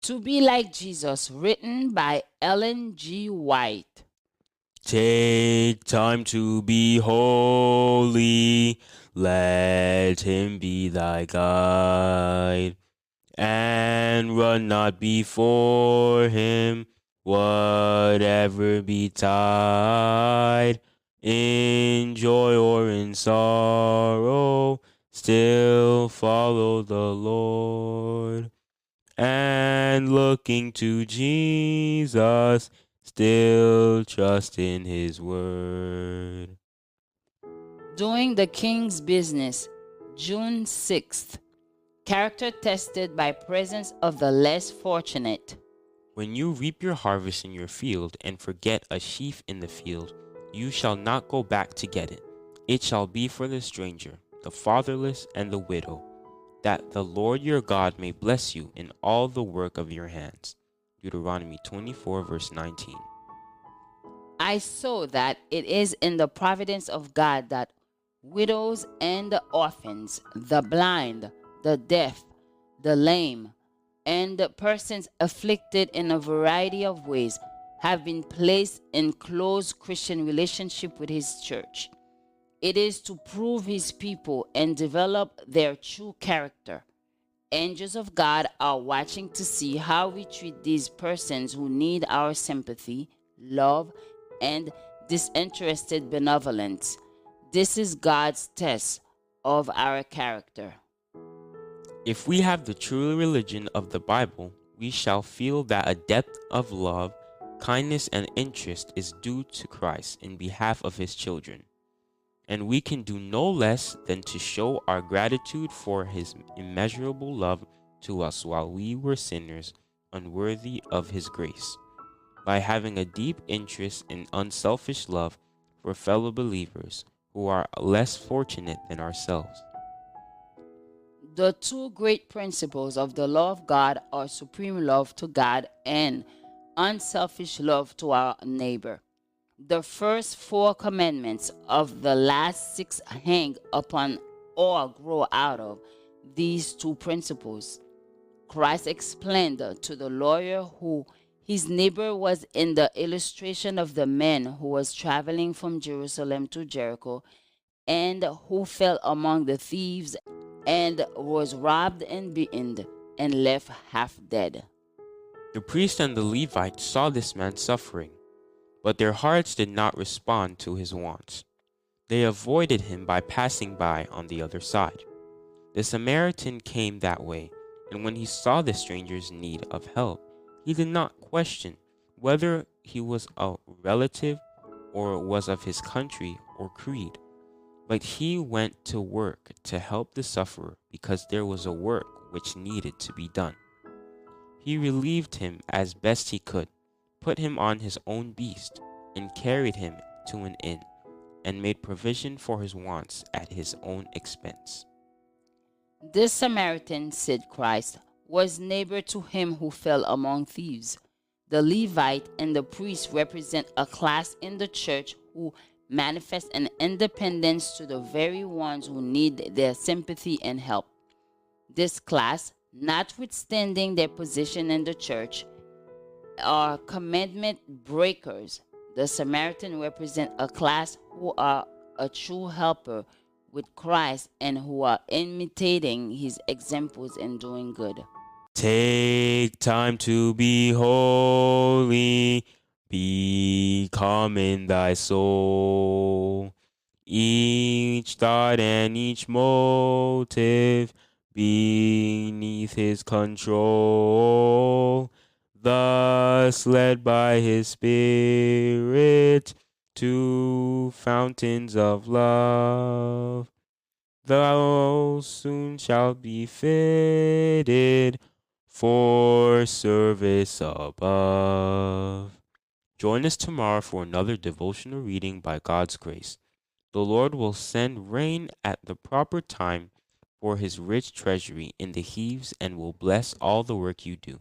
To Be Like Jesus, written by Ellen G. White. Take time to be holy, let him be thy guide, and run not before him, whatever betide, in joy or in sorrow, still follow the Lord, and looking to Jesus, still trust in his word. Doing the King's Business, June 6th. Character tested by presence of the less fortunate. When you reap your harvest in your field and forget a sheaf in the field, you shall not go back to get it. It shall be for the stranger, the fatherless, and the widow, that the Lord your God may bless you in all the work of your hands. Deuteronomy 24, verse 19. I saw that it is in the providence of God that widows and the orphans, the blind, the deaf, the lame, and the persons afflicted in a variety of ways have been placed in close Christian relationship with his church. It is to prove his people and develop their true character. Angels of God are watching to see how we treat these persons who need our sympathy, love, and disinterested benevolence. This is God's test of our character. If we have the true religion of the Bible, we shall feel that a depth of love, kindness, and interest is due to Christ in behalf of his children. And we can do no less than to show our gratitude for his immeasurable love to us while we were sinners, unworthy of his grace, by having a deep interest in unselfish love for fellow believers who are less fortunate than ourselves. The two great principles of the law of God are supreme love to God and unselfish love to our neighbor. The first four commandments of the last six hang upon or grow out of these two principles. Christ explained to the lawyer who his neighbor was in the illustration of the man who was traveling from Jerusalem to Jericho and who fell among the thieves and was robbed and beaten and left half dead. The priest and the Levite saw this man suffering, but their hearts did not respond to his wants. They avoided him by passing by on the other side. The Samaritan came that way, and when he saw the stranger's need of help, he did not question whether he was a relative or was of his country or creed, but he went to work to help the sufferer because there was a work which needed to be done. He relieved him as best he could, put him on his own beast, and carried him to an inn, and made provision for his wants at his own expense. This Samaritan, said Christ, was neighbor to him who fell among thieves. The Levite and the priest represent a class in the church who manifest an independence to the very ones who need their sympathy and help. This class, notwithstanding their position in the church, are commandment breakers. The Samaritan represent a class who are a true helper with Christ and who are imitating his examples and doing good. Take time to be holy, be calm in thy soul. Each thought and each motive beneath his control, thus led by his Spirit to fountains of love. Thou soon shalt be fitted for service above. Join us tomorrow for another devotional reading by God's grace. The Lord will send rain at the proper time for his rich treasury in the heaves and will bless all the work you do.